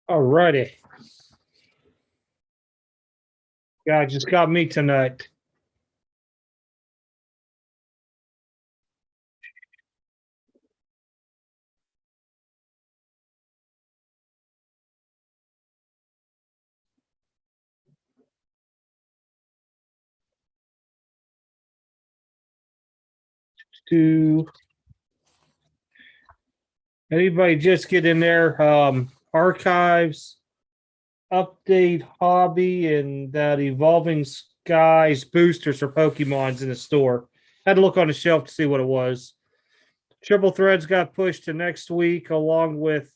All righty. Yeah, just got me tonight. To anybody just get in there, archives, update hobby, and that evolving skies boosters for Pokemons in the store. Had to look on the shelf to see what it was. Triple Threads got pushed to next week along with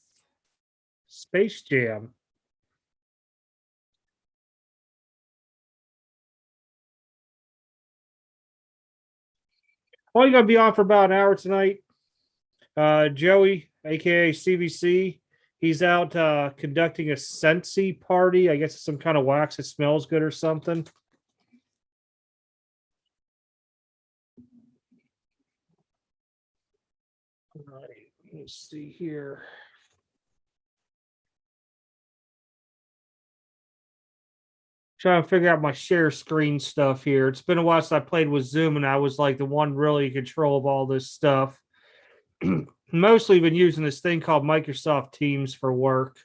Space Jam. Only gonna be on for about an hour tonight. Joey, aka CVC, he's out conducting a Scentsy party. I guess it's some kind of wax that smells good or something. All right, let's see here. Trying to figure out my share screen stuff here. It's been a while since I played with Zoom, and I was like the one really in control of all this stuff. Mostly been using this thing called Microsoft Teams for work.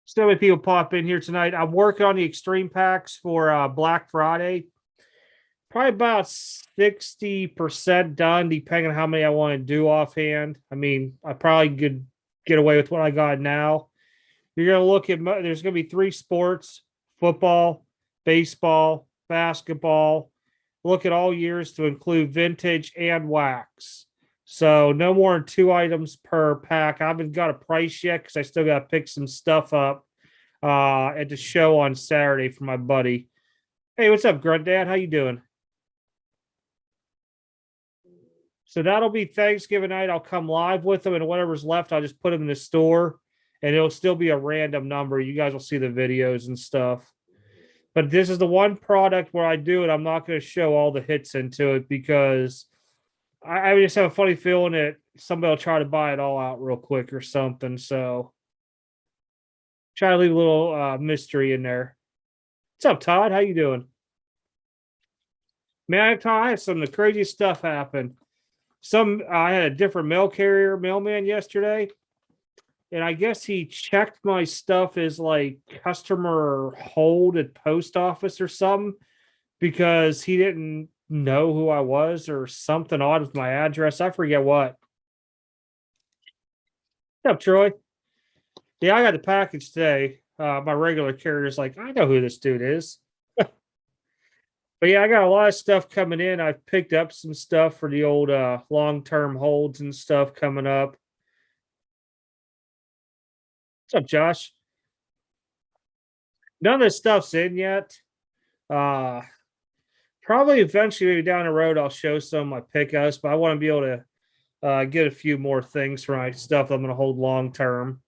So many people pop in here tonight. I'm working on the extreme packs for Black Friday. Probably about 60% done, depending on how many I want to do offhand. I mean, I probably could get away with what I got now. You're going to look at, there's going to be 3 sports: football, baseball, basketball. Look at all years to include vintage and wax. So no more than 2 items per pack. I haven't got a price yet because I still got to pick some stuff up at the show on Saturday for my buddy. Hey, what's up, Grunt Dad? How you doing? So that'll be Thanksgiving night. I'll come live with them, and whatever's left, I'll just put them in the store, and it'll still be a random number. You guys will see the videos and stuff. But this is the one product where I do it. I'm not going to show all the hits into it because I just have a funny feeling that somebody will try to buy it all out real quick or something. So try to leave a little mystery in there. What's up, Todd? How you doing? Man, I had some of the craziest stuff happen. I had a different mailman yesterday, and I guess he checked my stuff as like customer hold at post office or something because he didn't know who I was or something odd with my address. I forget what. What's up, Troy? Yeah, I got the package today. My regular carrier's like, I know who this dude is. But yeah, I got a lot of stuff coming in. I've picked up some stuff for the old long-term holds and stuff coming up. What's up, Josh? None of this stuff's in yet. Uh Probably eventually maybe down the road I'll show some of my pickups, but I want to be able to get a few more things for my stuff I'm going to hold long term.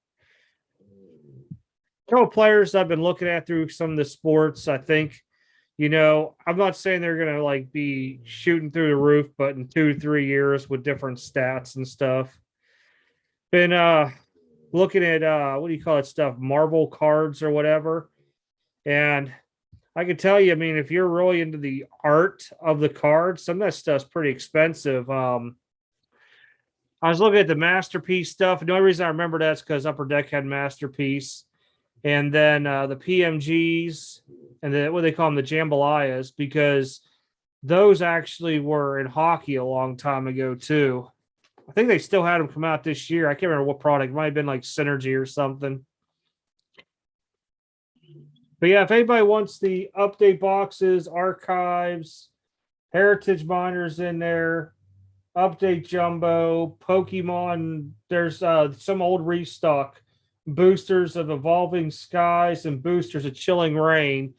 A couple players I've been looking at through some of the sports. I think, I'm not saying they're going to like be shooting through the roof, but in 2 to 3 years with different stats and stuff. Been looking at what do you call it stuff, Marvel cards or whatever, and I can tell you, I mean, if you're really into the art of the cards, some of that stuff's pretty expensive. I was looking at the masterpiece stuff. The only reason I remember that's because Upper Deck had masterpiece, and then the PMGs, and then what they call them, the jambalayas, because those actually were in hockey a long time ago too. I think they still had them come out this year. I can't remember what product. It might have been like Synergy or something. But yeah, if anybody wants the update boxes, archives, heritage miners in there, update jumbo, Pokemon, there's some old restock boosters of Evolving Skies and boosters of Chilling Rain.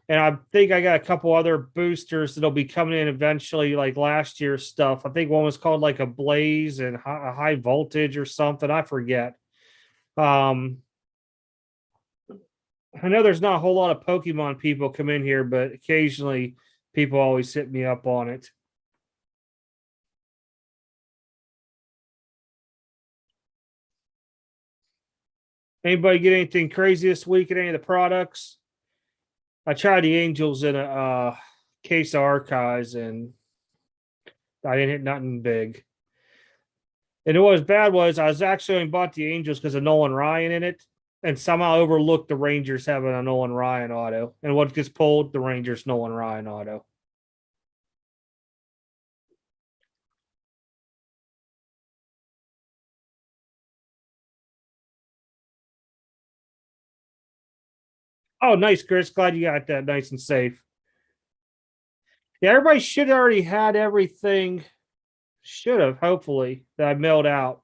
And I think I got a couple other boosters that'll be coming in eventually, like last year's stuff. I think one was called like a Blaze and a High Voltage or something. I forget. Um, I know there's not a whole lot of Pokemon people come in here, but occasionally people always hit me up on it. Anybody get anything crazy this week at any of the products? I tried the Angels in a case of archives and I didn't hit nothing big. And what was bad was I was actually only bought the Angels because of Nolan Ryan in it, and somehow overlooked the Rangers having a Nolan Ryan auto. And what gets pulled? The Rangers Nolan Ryan auto. Oh, nice, Chris. Glad you got that nice and safe. Yeah, everybody should have already had everything. Should have, hopefully, that I mailed out.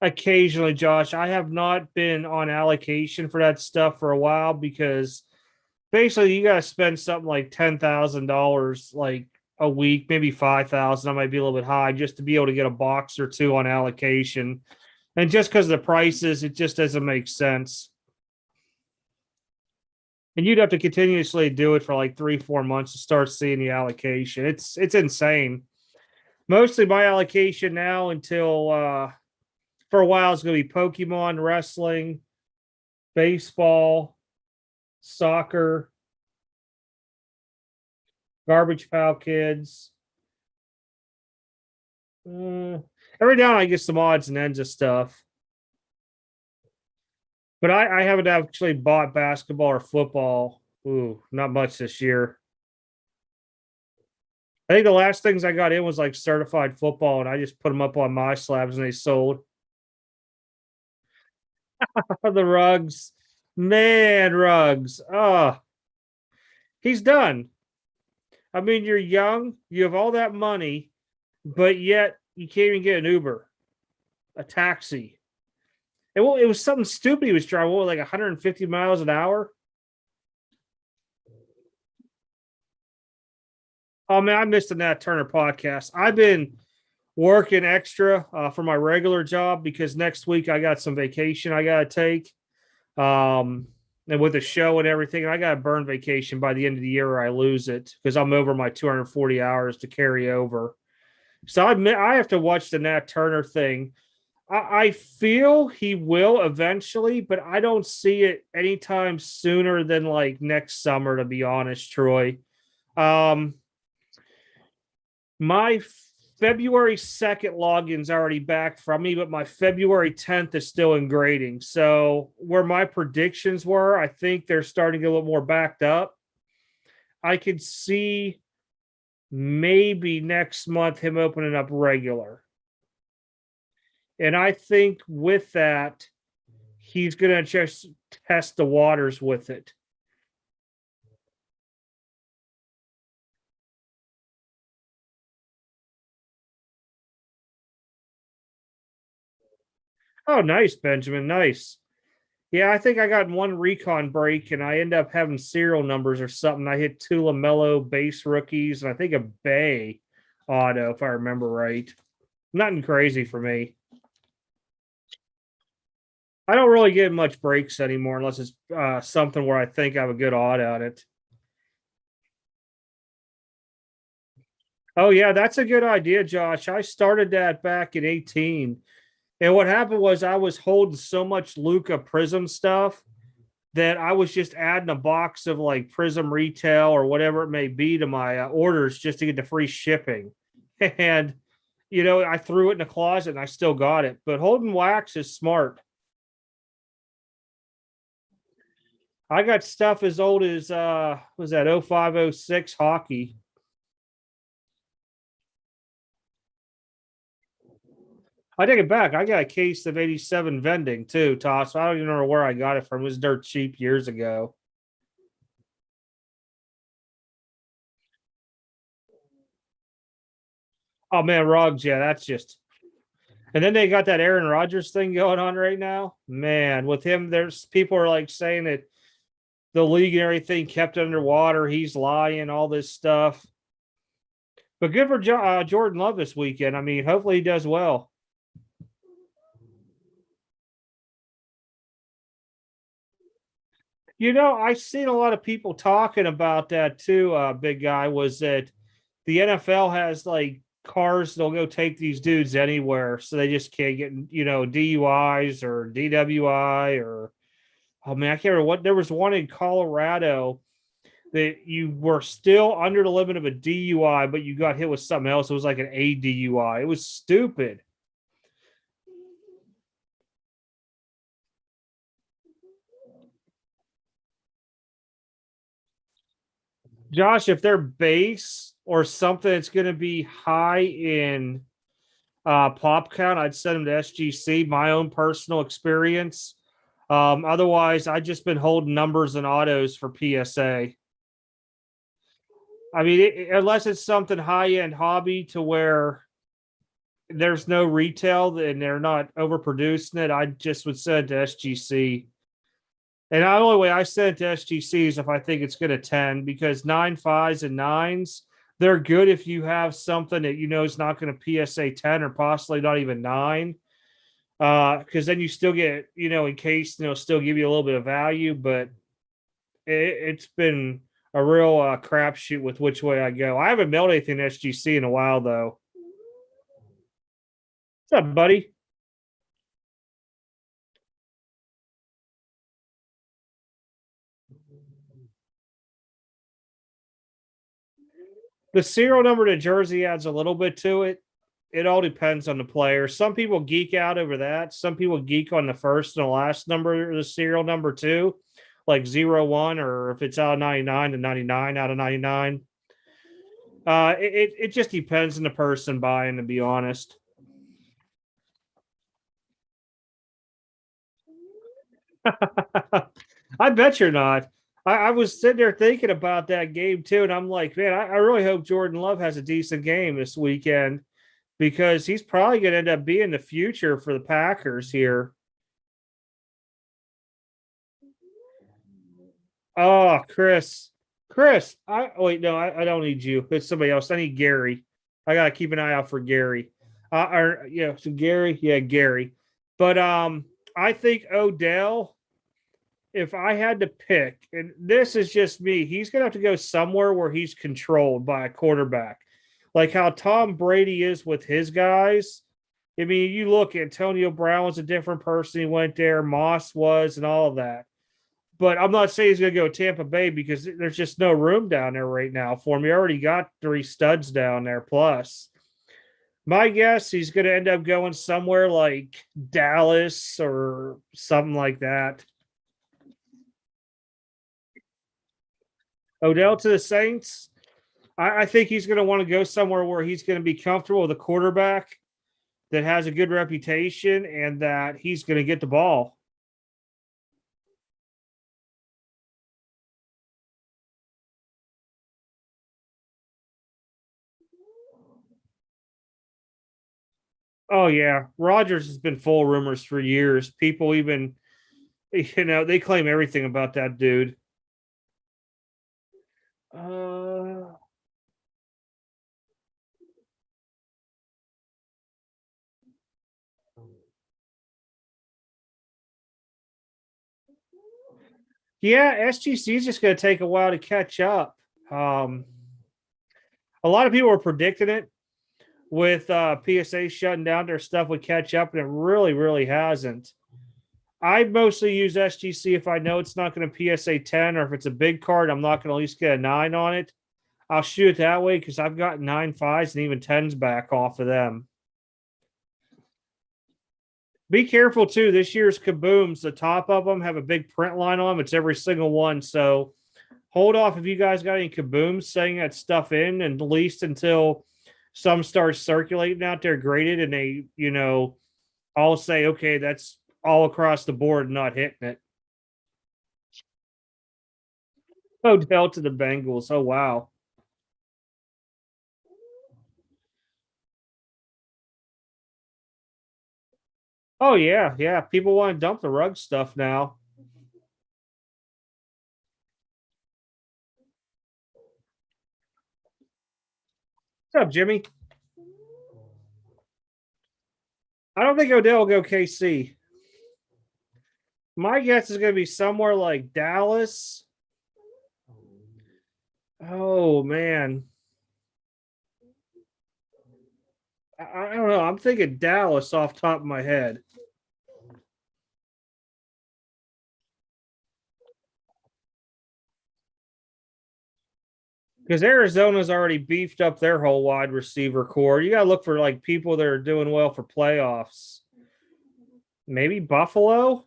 Occasionally, Josh. I have not been on allocation for that stuff for a while because basically you got to spend something like $10,000 like a week, maybe 5,000. I might be a little bit high just to be able to get a box or two on allocation. And just because of the prices, it just doesn't make sense. And you'd have to continuously do it for like 3, 4 months to start seeing the allocation. It's insane. Mostly my allocation now until for a while is going to be Pokemon, wrestling, baseball, soccer, Garbage Pail Kids. Every now and then I get some odds and ends of stuff. But I haven't actually bought basketball or football. Ooh, not much this year. I think the last things I got in was like certified football, and I just put them up on my slabs and they sold. The rugs, man, rugs. Oh, he's done. I mean, you're young, you have all that money, but yet you can't even get an Uber, a taxi. It was something stupid he was driving, what, like 150 miles an hour? Oh man, I missed the Nat Turner podcast. I've been working extra for my regular job because next week I got some vacation I got to take. Um, and with the show and everything, I got to burn vacation by the end of the year or I lose it because I'm over my 240 hours to carry over. So I have to watch the Nat Turner thing. I feel he will eventually, but I don't see it anytime sooner than like next summer, to be honest, Troy. Um, my February 2nd login's already back from me, but my February 10th is still in grading. So where my predictions were, I think they're starting to get a little more backed up. I could see maybe next month him opening up regular. And I think with that, he's going to just test the waters with it. Oh, nice, Benjamin. Nice. Yeah, I think I got one recon break and I end up having serial numbers or something. I hit two LaMelo base rookies and I think a Bay auto, if I remember right. Nothing crazy for me. I don't really get much breaks anymore unless it's something where I think I have a good odd at it. Oh, yeah, that's a good idea, Josh. I started that back in 18. And what happened was I was holding so much Luca Prism stuff that I was just adding a box of like Prism retail or whatever it may be to my orders just to get the free shipping. And, I threw it in the closet and I still got it. But holding wax is smart. I got stuff as old as, was that 0506 hockey? I take it back. I got a case of 87 vending too, Toss. I don't even know where I got it from. It was dirt cheap years ago. Oh man, rugs. Yeah, that's just. And then they got that Aaron Rodgers thing going on right now. Man, with him, there's people are like saying that the league and everything kept underwater. He's lying, all this stuff. But good for Jordan Love this weekend. I mean, hopefully he does well. I've seen a lot of people talking about that too. Big guy was that the NFL has like cars they'll go take these dudes anywhere, so they just can't get DUIs or DWI or oh man, I can't remember what there was one in Colorado that you were still under the limit of a DUI, but you got hit with something else. It was like an ADUI. It was stupid. Josh, if they're base or something that's going to be high in pop count, I'd send them to SGC. My own personal experience. Otherwise, I've just been holding numbers and autos for PSA. I mean, unless it's something high end hobby to where there's no retail and they're not overproducing it, I just would send it to SGC. And the only way I send it to SGC is if I think it's going to 10, because 9.5s and 9s, they're good if you have something that is not going to PSA 10 or possibly not even 9. Because then you still get, in case still give you a little bit of value, but it's been a real crapshoot with which way I go. I haven't mailed anything SGC in a while though. What's up, buddy? The serial number to jersey adds a little bit to it. It all depends on the player. Some people geek out over that. Some people geek on the first and the last number, the serial number too, like 01, or if it's out of 99 to 99 out of 99. It just depends on the person buying, to be honest. I bet you're not. I was sitting there thinking about that game too, and I'm like, man, I really hope Jordan Love has a decent game this weekend, because he's probably going to end up being the future for the Packers here. Oh, Chris. I don't need you. It's somebody else. I need Gary. I gotta keep an eye out for Gary. So Gary, yeah, Gary. But I think Odell, if I had to pick, and this is just me, he's gonna have to go somewhere where he's controlled by a quarterback. Like how Tom Brady is with his guys. I mean, you look, Antonio Brown was a different person. He went there, Moss was, and all of that. But I'm not saying he's going to go to Tampa Bay, because there's just no room down there right now for him. He already got 3 studs down there plus. My guess, he's going to end up going somewhere like Dallas or something like that. Odell to the Saints. I think he's going to want to go somewhere where he's going to be comfortable with a quarterback that has a good reputation and that he's going to get the ball. Oh yeah, Rogers has been full of rumors for years. People even, they claim everything about that dude. Uh, yeah, SGC is just going to take a while to catch up. Um, a lot of people were predicting it with PSA shutting down, their stuff would catch up, and it really, really hasn't. I mostly use SGC if I know it's not going to PSA 10, or if it's a big card, I'm not going to at least get a 9 on it. I'll shoot it that way because I've got 9.5s and even 10s back off of them. Be careful too. This year's kabooms, the top of them have a big print line on them. It's every single one. So hold off if you guys got any kabooms saying that stuff in, and at least until some start circulating out there graded and they, all say, okay, that's all across the board, not hitting it. Odell to the Bengals. Oh, wow. Oh, yeah. Yeah. People want to dump the rug stuff now. What's up, Jimmy? I don't think Odell will go KC. My guess is going to be somewhere like Dallas. Oh, man. I don't know. I'm thinking Dallas off top of my head. Because Arizona's already beefed up their whole wide receiver core. You got to look for like people that are doing well for playoffs. Maybe Buffalo.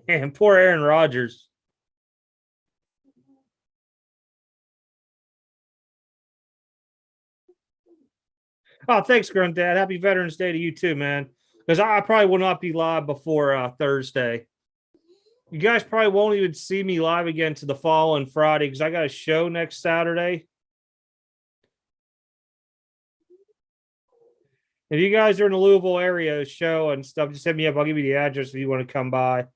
And poor Aaron Rodgers. Oh, thanks, Granddad. Happy Veterans Day to you too, man. Because I probably will not be live before Thursday. You guys probably won't even see me live again to the following Friday because I got a show next Saturday. If you guys are in the Louisville area show and stuff, just hit me up. I'll give you the address if you want to come by.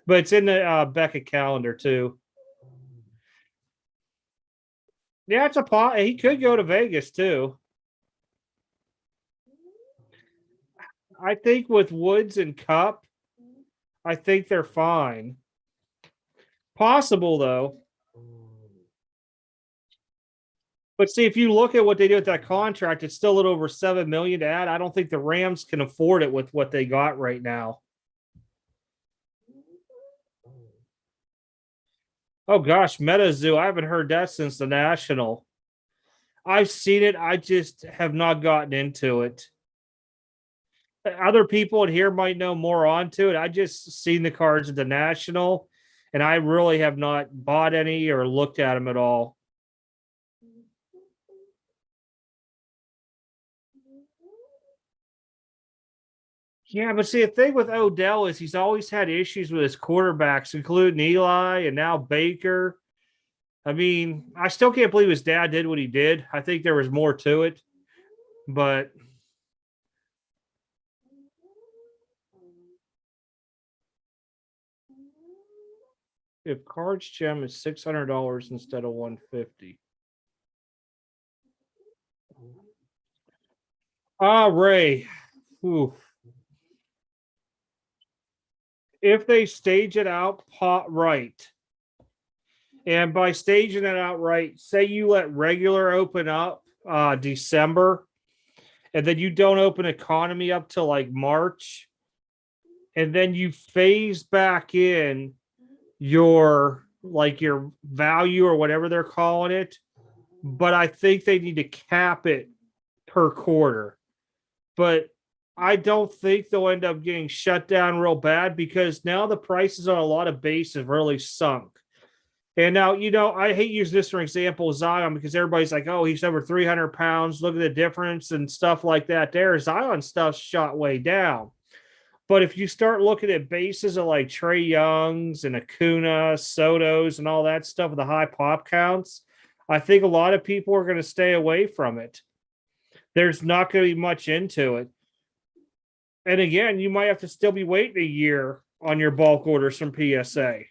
But it's in the Beckett calendar too. Yeah, it's a pot. He could go to Vegas too. I think with Woods and Cup, I think they're fine. Possible though. But see, if you look at what they did with that contract, it's still a little over 7 million to add. I don't think the Rams can afford it with what they got right now. Oh gosh, MetaZoo. I haven't heard that since the National. I've seen it. I just have not gotten into it. Other people in here might know more onto it. I just seen the cards at the National, and I really have not bought any or looked at them at all. Yeah, but see, the thing with Odell is he's always had issues with his quarterbacks, including Eli and now Baker. I mean, I still can't believe his dad did what he did. I think there was more to it, but if Cards Gem is $600 instead of 150. Ray. Ooh. If they stage it out pot right, and by staging it out right, say you let regular open up December, and then you don't open economy up till like March, and then you phase back in your value or whatever they're calling it. But I think they need to cap it per quarter. But I don't think they'll end up getting shut down real bad because now the prices on a lot of base have really sunk. And now, I hate using this for example, Zion, because everybody's like, oh, he's over 300 pounds. Look at the difference and stuff like that. There, Zion stuff's shot way down. But if you start looking at bases of like Trey Young's and Acuna, Soto's, and all that stuff with the high pop counts, I think a lot of people are going to stay away from it. There's not going to be much into it. And again, you might have to still be waiting a year on your bulk orders from PSA.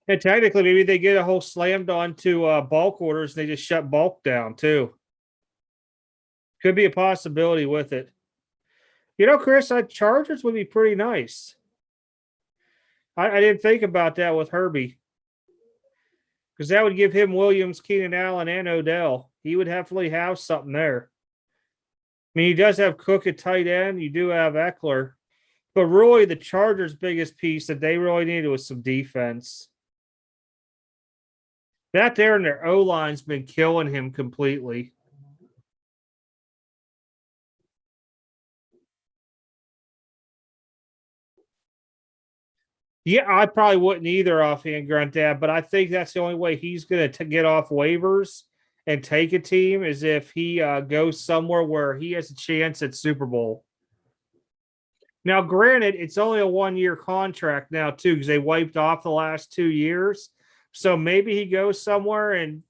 And technically, maybe they get a whole slammed onto bulk orders and they just shut bulk down too. Could be a possibility with it. Chris, Chargers would be pretty nice. I didn't think about that with Herbie because that would give him Williams, Keenan Allen, and Odell. He would definitely have something there. I mean, he does have Cook at tight end. You do have Eckler. But really, the Chargers' biggest piece that they really needed was some defense. That there and their O-line's been killing him completely. Yeah, I probably wouldn't either offhand, Grunt Dad, but I think that's the only way he's going to get off waivers and take a team is if he goes somewhere where he has a chance at Super Bowl. Now, granted, it's only a 1-year contract now, too, because they wiped off the last 2 years. So maybe he goes somewhere and,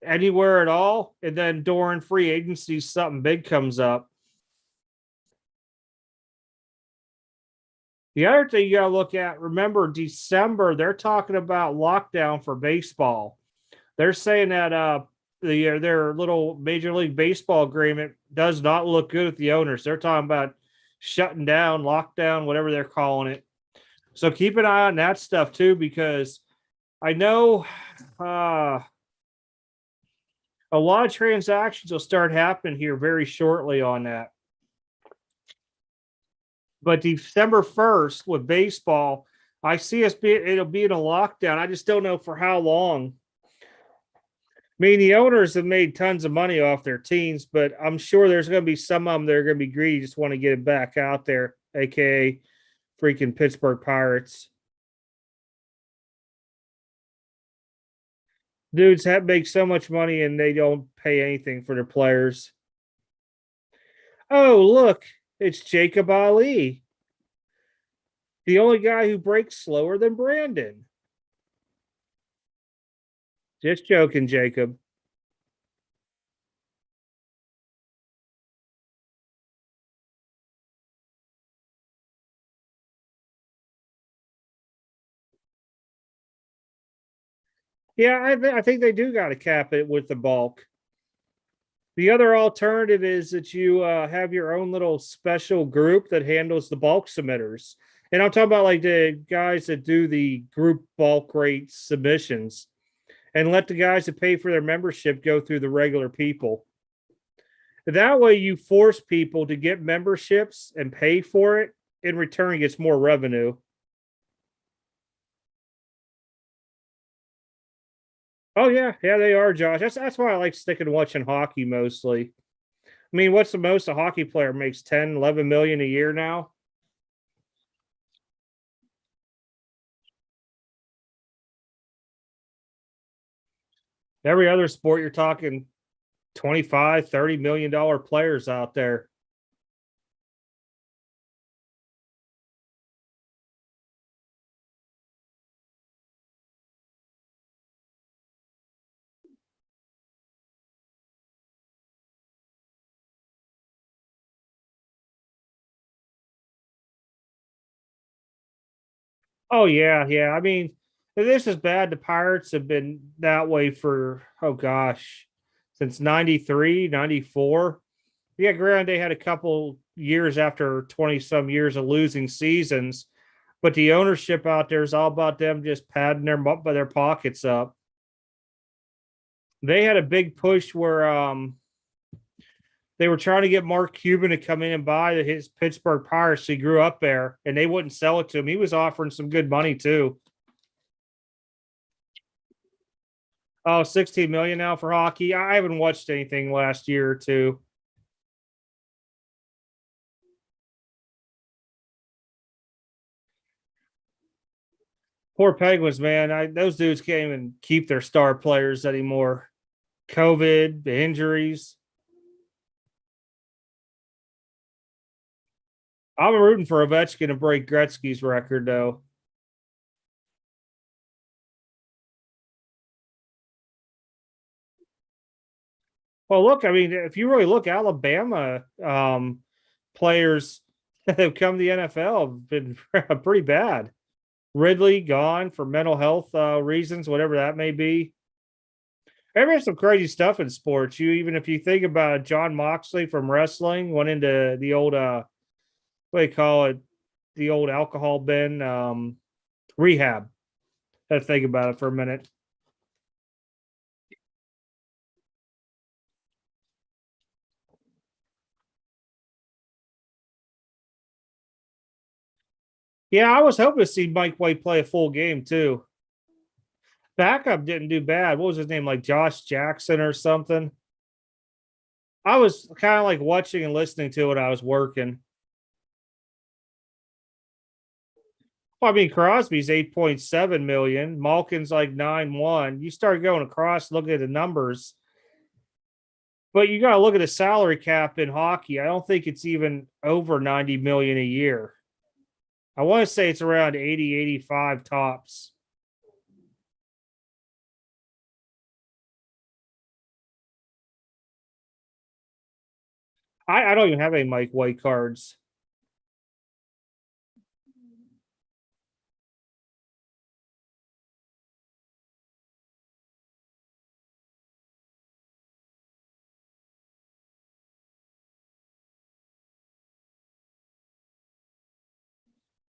anywhere at all. And then during free agency, something big comes up. The other thing you got to look at, remember, December, they're talking about lockdown for baseball. They're saying that their little Major League Baseball agreement does not look good with the owners. They're talking about shutting down, lockdown, whatever they're calling it. So keep an eye on that stuff too, because I know uh, a lot of transactions will start happening here very shortly on that. But December 1st with baseball, I see it'll be in a lockdown. I just don't know for how long. I mean, the owners have made tons of money off their teams, but I'm sure there's going to be some of them that are going to be greedy, just want to get it back out there, aka freaking Pittsburgh Pirates. Dudes have make so much money and they don't pay anything for their players. Oh, look, it's Jacob Ali, the only guy who breaks slower than Brandon. Just joking, Jacob. Yeah, I think they do got to cap it with the bulk. The other alternative is that you have your own little special group that handles the bulk submitters. And I'm talking about like the guys that do the group bulk rate submissions and let the guys that pay for their membership go through the regular people. That way, you force people to get memberships and pay for it. In return, gets more revenue. Oh yeah, they are, Josh. That's why I like sticking to watching hockey mostly. I mean, what's the most a hockey player makes? 10, 11 million a year now? Every other sport, you're talking 25, $30 million players out there. Oh yeah. I mean, this is bad. The Pirates have been that way for oh gosh, since 93, 94. Yeah, granted, they had a couple years after 20 some years of losing seasons, but the ownership out there is all about them just padding their pockets up. They had a big push where they were trying to get Mark Cuban to come in and buy his Pittsburgh Pirates. He grew up there, and they wouldn't sell it to him. He was offering some good money too. Oh, 16 million now for hockey. I haven't watched anything last year or two. Poor Penguins, man. Those dudes can't even keep their star players anymore. COVID, the injuries. I'm rooting for Ovechkin to break Gretzky's record, though. Well, look, I mean, if you really look, Alabama players that have come to the NFL have been pretty bad. Ridley gone for mental health reasons, whatever that may be. There's some crazy stuff in sports. You even if you think about it, John Moxley from wrestling went into the old what do you call it, the old alcohol bin rehab. Let's think about it for a minute. Yeah, I was hoping to see Mike White play a full game too. Backup didn't do bad. What was his name? Like Josh Jackson or something? I was kind of like watching and listening to it. I was working. Well, I mean, Crosby's 8.7 million. Malkin's like 9.1. You start going across, look at the numbers, but you got to look at the salary cap in hockey. I don't think it's even over 90 million a year. I want to say it's around 80, 85 tops. I don't even have any Mike White cards.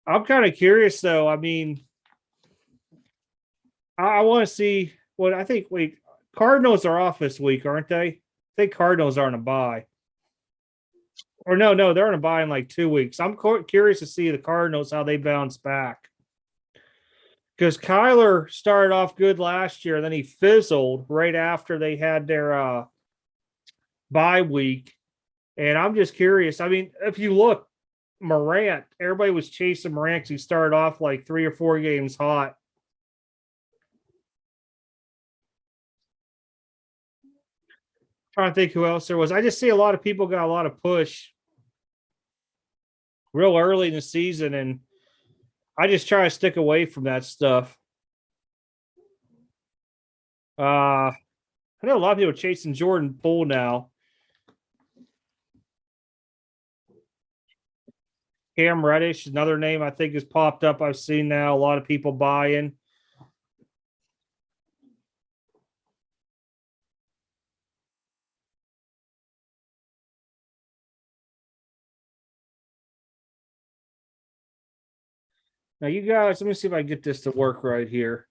I'm kind of curious though. I mean, I want to see what I think. Wait, Cardinals are off this week, aren't they? I think Cardinals are on a bye. Or no, they're on a bye in like 2 weeks. I'm curious to see the Cardinals how they bounce back because Kyler started off good last year, and then he fizzled right after they had their bye week. And I'm just curious. I mean, if you look, Morant, everybody was chasing Morant because he started off like 3 or 4 games hot. Trying to think who else there was. I just see a lot of people got a lot of push real early in the season, and I just try to stick away from that stuff. I know a lot of people are chasing Jordan Poole now. Cam Reddish, another name I think has popped up. I've seen now a lot of people buying. Now, you guys, let me see if I can get this to work right here.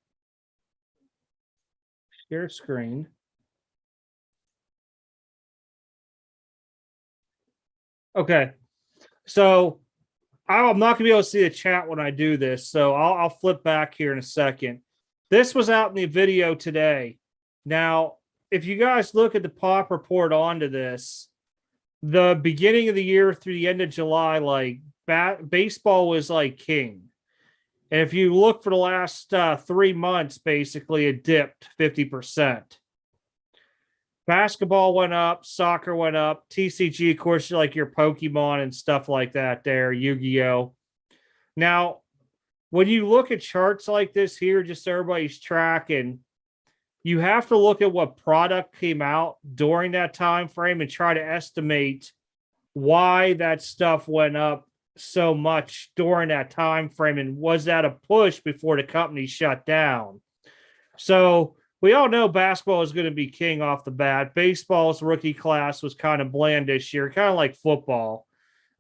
Share screen. Okay. So I'm not going to be able to see the chat when I do this. So I'll flip back here in a second. This was out in the video today. Now, if you guys look at the pop report onto this, the beginning of the year through the end of July, like baseball was like king. And if you look for the last 3 months, basically it dipped 50%. Basketball went up, soccer went up, TCG, of course, like your Pokemon and stuff like that there, Yu-Gi-Oh. Now, when you look at charts like this here, just so everybody's tracking, you have to look at what product came out during that time frame and try to estimate why that stuff went up so much during that time frame, and was that a push before the company shut down? So we all know basketball is going to be king off the bat. Baseball's rookie class was kind of bland this year, kind of like football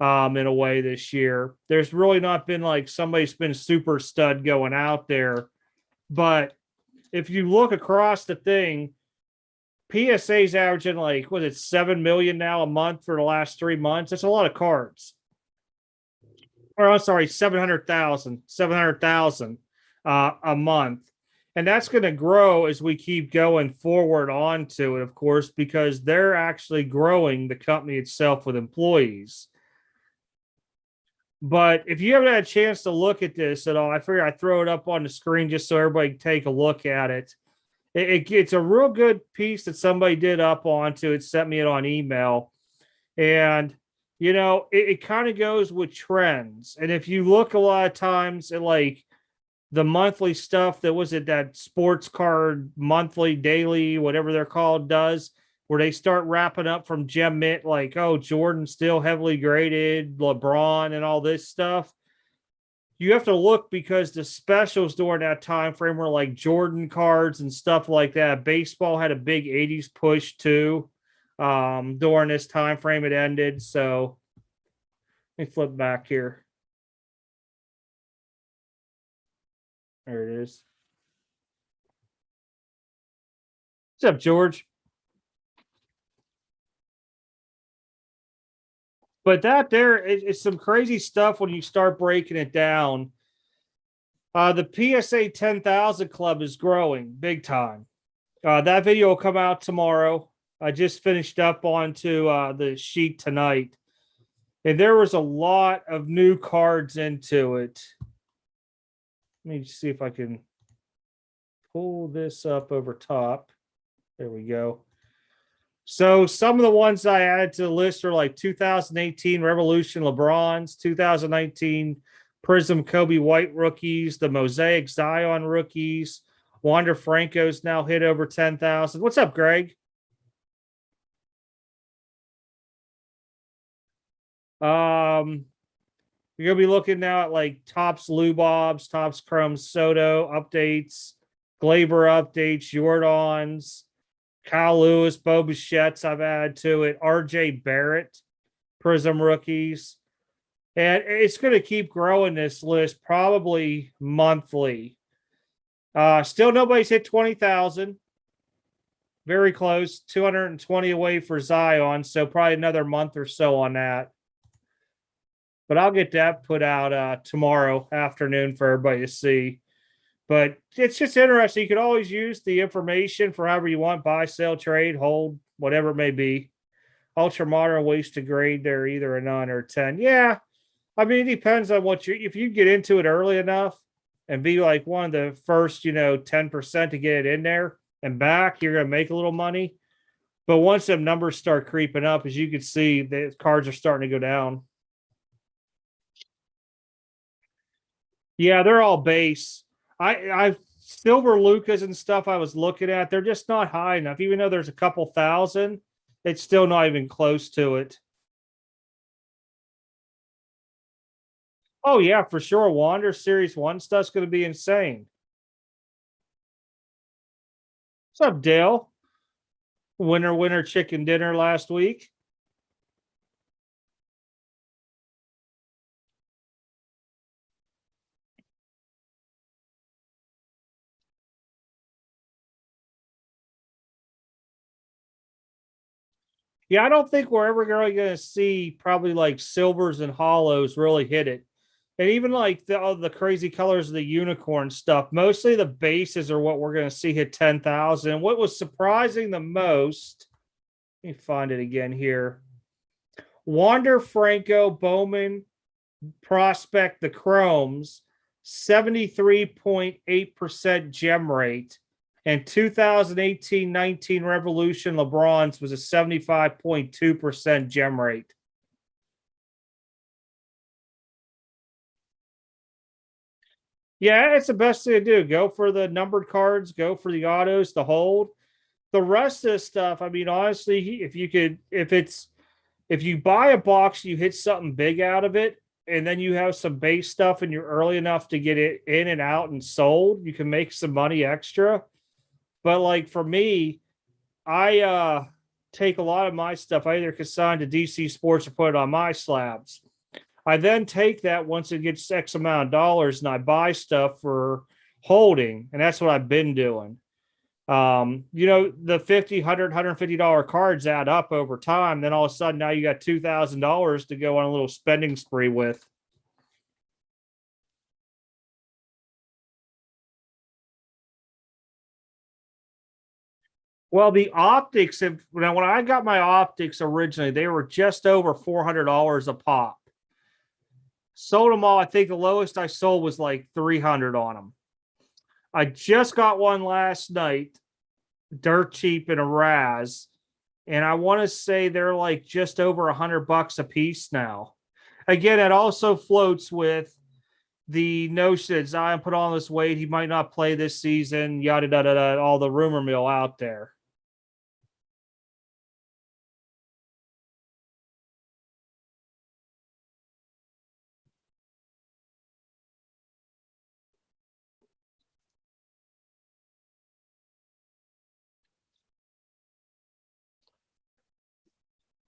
in a way this year. There's really not been like somebody's been super stud going out there. But if you look across the thing, PSA's averaging like, was it 7 million now a month for the last 3 months? That's a lot of cards. Or I'm sorry, 700,000 a month. And that's going to grow as we keep going forward onto it, of course, because they're actually growing the company itself with employees. But if you haven't had a chance to look at this at all, I figure I'd throw it up on the screen just so everybody can take a look at it. It's a real good piece that somebody did up onto it, sent me it on email. And, you know, it kind of goes with trends. And if you look a lot of times at like the monthly stuff that was it that sports card monthly, daily, whatever they're called does, where they start wrapping up from Gem Mint, like, oh, Jordan still heavily graded, LeBron and all this stuff. You have to look because the specials during that time frame were like Jordan cards and stuff like that. Baseball had a big 80s push too. During this time frame it ended. So let me flip back here. There it is. What's up, George? But that there is some crazy stuff when you start breaking it down. The PSA 10,000 club is growing big time. That video will come out tomorrow. I just finished up onto the sheet tonight. And there was a lot of new cards into it. Let me see if I can pull this up over top. There we go. So some of the ones I added to the list are like 2018 Revolution LeBrons, 2019 Prism Kobe White rookies, the Mosaic Zion rookies. Wander Franco's now hit over 10,000. What's up, Greg? You're gonna be looking now at like Tops Lubobs, Tops Chrome Soto updates, Glaber updates, Jordans, Kyle Lewis, Bo Bichette's I've added to it, RJ Barrett, Prism rookies. And it's going to keep growing this list probably monthly. Still nobody's hit 20,000. Very close, 220 away for Zion. So probably another month or so on that. But I'll get that put out tomorrow afternoon for everybody to see. But it's just interesting. You could always use the information for however you want, buy, sell, trade, hold, whatever it may be. Ultra modern ways to grade, they're either a 9 or a 10. Yeah. I mean, it depends on what if you get into it early enough and be like one of the first, 10% to get it in there and back, you're going to make a little money. But once them numbers start creeping up, as you can see, the cards are starting to go down. Yeah, they're all base. I silver Lucas and stuff I was looking at, they're just not high enough. Even though there's a couple thousand, it's still not even close to it. Oh yeah, for sure. Wander Series 1 stuff's gonna be insane. What's up, Dale? Winner chicken dinner last week. Yeah, I don't think we're ever really going to see probably like silvers and hollows really hit it. And even like the crazy colors of the unicorn stuff, mostly the bases are what we're going to see hit 10,000. What was surprising the most, let me find it again here. Wander Franco Bowman Prospect, the Chromes, 73.8% gem rate. And 2018-19 Revolution LeBron's was a 75.2% gem rate. Yeah, it's the best thing to do. Go for the numbered cards, go for the autos, the hold. The rest of the stuff, I mean, honestly, if you buy a box, you hit something big out of it, and then you have some base stuff and you're early enough to get it in and out and sold, you can make some money extra. But like for me, I take a lot of my stuff. I either consign to DC Sports or put it on my slabs. I then take that once it gets X amount of dollars and I buy stuff for holding. And that's what I've been doing. The $50, $100, $150 cards add up over time. Then all of a sudden now you got $2,000 to go on a little spending spree with. Well, the optics have when I got my optics originally, they were just over $400 a pop. Sold them all. I think the lowest I sold was like 300 on them. I just got one last night, dirt cheap in a Raz, and I want to say they're like just over $100 a piece now. Again, it also floats with the notion that Zion put on this weight, he might not play this season, yada yada, all the rumor mill out there.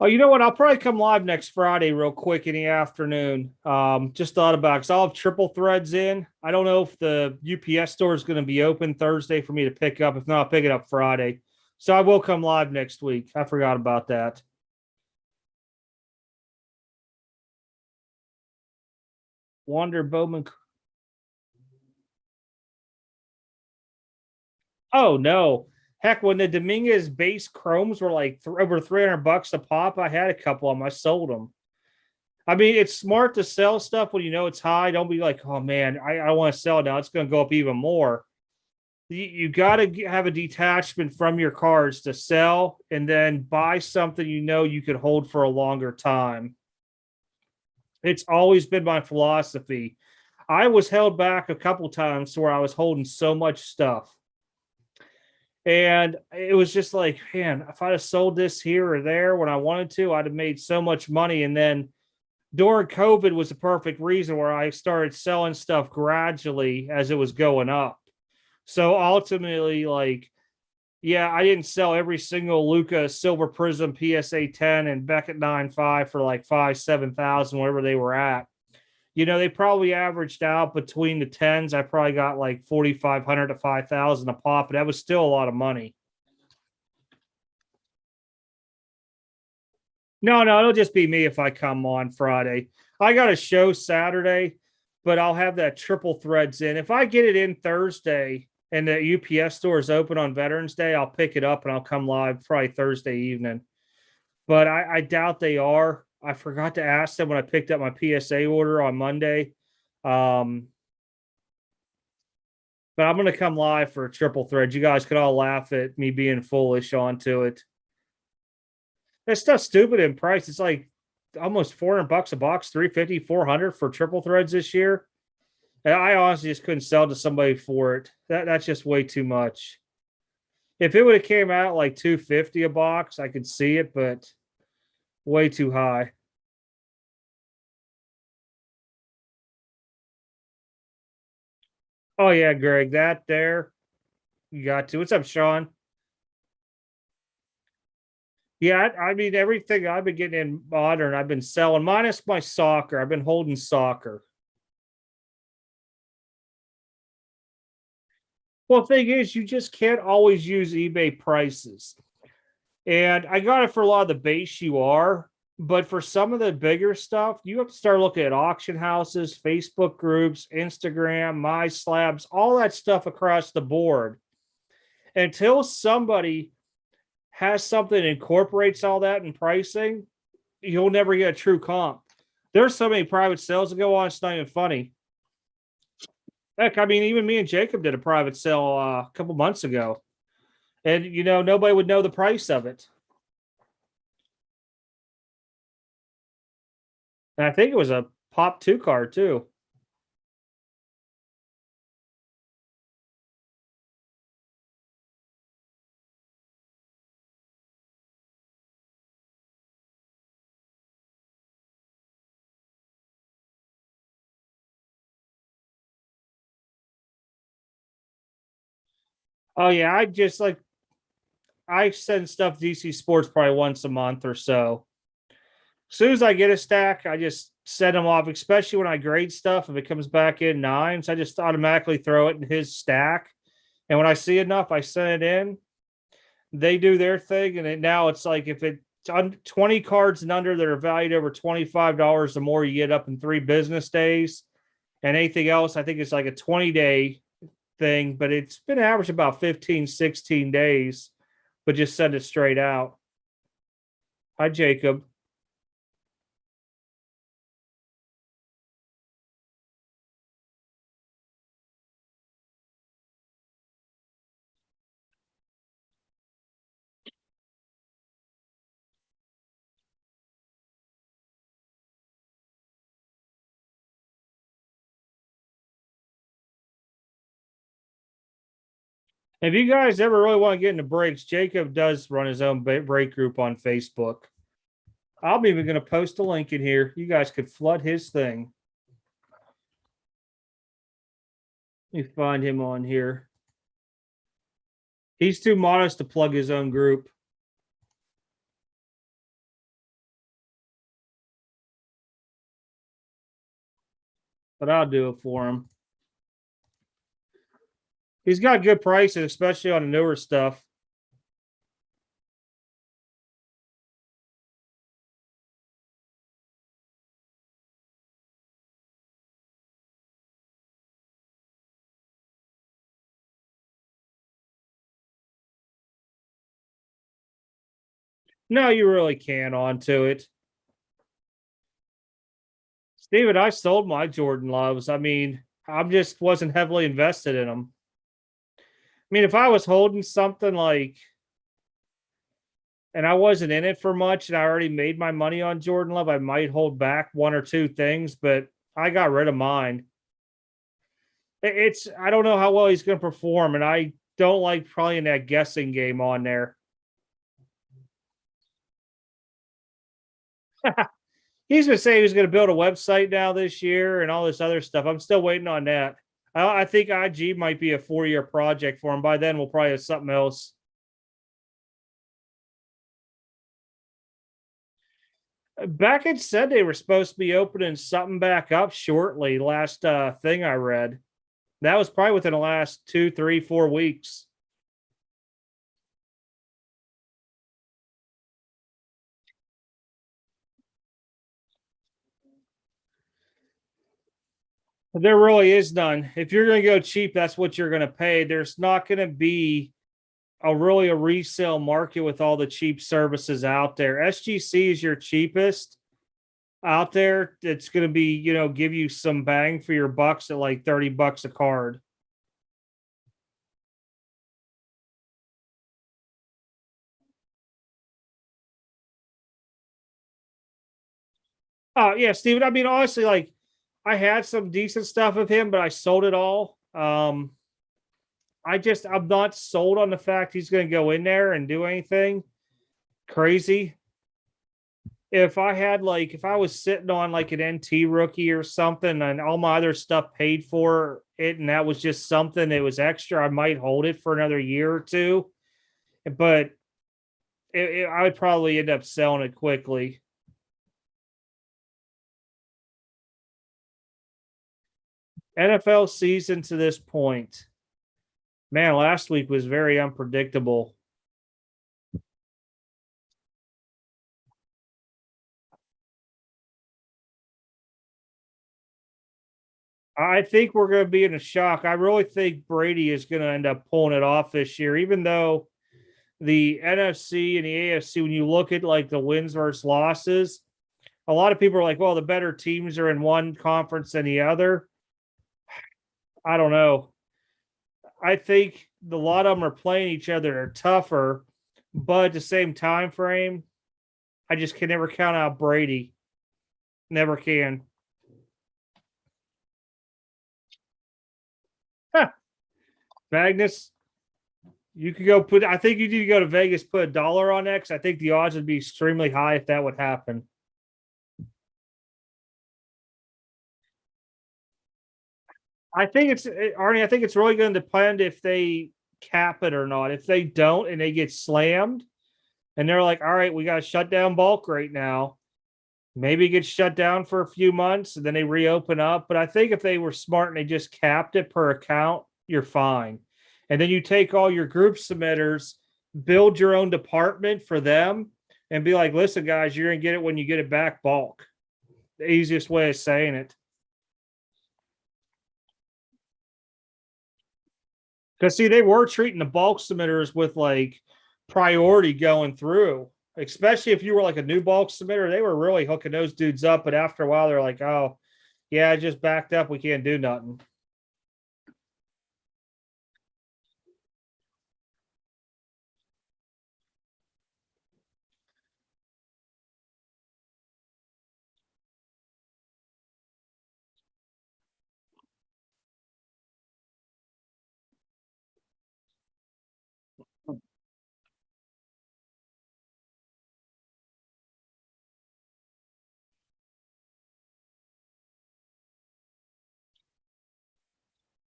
Oh, you know what? I'll probably come live next Friday real quick in the afternoon. Just thought about because I'll have triple threads in. I don't know if the UPS store is going to be open Thursday for me to pick up. If not, I'll pick it up Friday. So I will come live next week. I forgot about that. Wander Bowman. Oh no. Heck, when the Dominguez base chromes were like over $300 a pop, I had a couple of them. I sold them. I mean, it's smart to sell stuff when you know it's high. Don't be like, oh man, I want to sell it now. It's going to go up even more. You got to have a detachment from your cards to sell and then buy something you know you could hold for a longer time. It's always been my philosophy. I was held back a couple times where I was holding so much stuff. And it was just like, man, if I'd have sold this here or there when I wanted to, I'd have made so much money. And then during COVID was the perfect reason where I started selling stuff gradually as it was going up. So ultimately, like, yeah, I didn't sell every single Luca Silver Prism PSA 10 and Beckett 9.5 for like 5,000, 7,000, wherever they were at. They probably averaged out between the tens. I probably got like 4,500 to 5,000 a pop, but that was still a lot of money. No, it'll just be me if I come on Friday. I got a show Saturday, but I'll have that triple threads in. If I get it in Thursday and the UPS store is open on Veterans Day, I'll pick it up and I'll come live probably Thursday evening. But I doubt they are. I forgot to ask them when I picked up my PSA order on Monday. Um, but I'm going to come live for a triple thread. You guys could all laugh at me being foolish onto it. That stuff's stupid in price. It's like almost $400 a box, 350, 400 for triple threads this year. And I honestly just couldn't sell to somebody for it. That's just way too much. If it would have came out like 250 a box, I could see it, but way too high. Oh yeah, Greg, that there. You got to. What's up, Sean? Yeah, I mean everything I've been getting in modern, I've been selling, minus my soccer. I've been holding soccer. Well, the thing is, you just can't always use eBay prices. And I got it for a lot of the base you are, but for some of the bigger stuff, you have to start looking at auction houses, Facebook groups, Instagram, my slabs, all that stuff across the board. Until somebody has something that incorporates all that in pricing, you'll never get a true comp. There's so many private sales that go on, it's not even funny. Heck, I mean, even me and Jacob did a private sale a couple months ago, and nobody would know the price of it. And I think it was a Pop 2 card too. Oh yeah, I send stuff DC Sports probably once a month or so. As soon as I get a stack, I just send them off, especially when I grade stuff. If it comes back in nines, I just automatically throw it in his stack. And when I see enough, I send it in. They do their thing. And now it's like if it's 20 cards and under that are valued over $25 or more, you get up in 3 business days. And anything else, I think it's like a 20-day thing, but it's been average about 15, 16 days, but just send it straight out. Hi, Jacob. If you guys ever really want to get into breaks, Jacob does run his own break group on Facebook. I'm even going to post a link in here. You guys could flood his thing. Let me find him on here. He's too modest to plug his own group. But I'll do it for him. He's got good prices, especially on the newer stuff. No, you really can onto it. Steven, I sold my Jordan loves. I mean, I just wasn't heavily invested in them. I mean, if I was holding something like, and I wasn't in it for much and I already made my money on Jordan Love, I might hold back one or two things, but I got rid of mine. I don't know how well he's going to perform, and I don't like playing that guessing game on there. He's been saying he's going to build a website now this year and all this other stuff. I'm still waiting on that. I think IG might be a 4-year project for him. By then, we'll probably have something else. Beckett said they were supposed to be opening something back up shortly. Last thing I read, that was probably within the last 2, 3, 4 weeks. There really is none. If you're going to go cheap, that's what you're going to pay. There's not going to be a resale market with all the cheap services out there. SGC is your cheapest out there. It's going to be, give you some bang for your bucks at like $30 a card. Oh yeah, Steven. I mean, honestly, like I had some decent stuff of him, but I sold it all. I'm not sold on the fact he's going to go in there and do anything crazy. If I was sitting on like an NT rookie or something and all my other stuff paid for it, and that was just something that was extra, I might hold it for another year or two. But I would probably end up selling it quickly. NFL season to this point, man, last week was very unpredictable. I think we're going to be in a shock. I really think Brady is going to end up pulling it off this year, even though the NFC and the AFC, when you look at like the wins versus losses, a lot of people are like, well, the better teams are in one conference than the other. I don't know. I think a lot of them are playing each other are tougher, but at the same time frame, I just can never count out Brady. Never can. Huh. Magnus, you could go put. I think you need to go to Vegas, put $1 on X. I think the odds would be extremely high if that would happen. I think it's Arnie. I think it's really going to depend if they cap it or not. If they don't and they get slammed, and they're like, "All right, we got to shut down bulk right now." Maybe it gets shut down for a few months and then they reopen up. But I think if they were smart and they just capped it per account, you're fine. And then you take all your group submitters, build your own department for them, and be like, listen, guys, you're going to get it when you get it back bulk. The easiest way of saying it. Because, see, they were treating the bulk submitters with like priority going through, especially if you were like a new bulk submitter. They were really hooking those dudes up. But after a while, they're like, oh, yeah, I just backed up. We can't do nothing.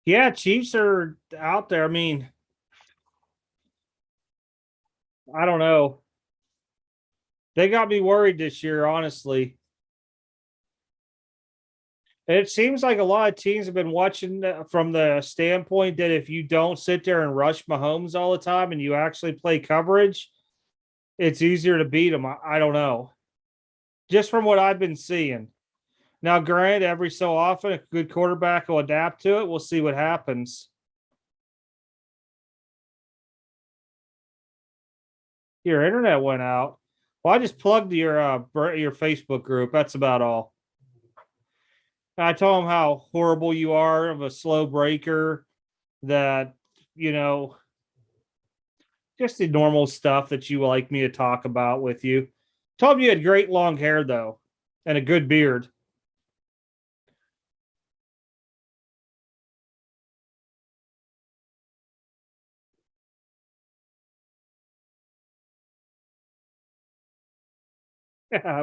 Yeah, Chiefs are out there. I mean, I don't know. They got me worried this year, honestly. It seems like a lot of teams have been watching from the standpoint that if you don't sit there and rush Mahomes all the time and you actually play coverage, it's easier to beat them. I don't know. Just from what I've been seeing. Now, granted, every so often, a good quarterback will adapt to it. We'll see what happens. Your internet went out. Well, I just plugged your Facebook group. That's about all. I told him how horrible you are of a slow breaker, that, you know, just the normal stuff that you like me to talk about with you. Told him you had great long hair, though, and a good beard.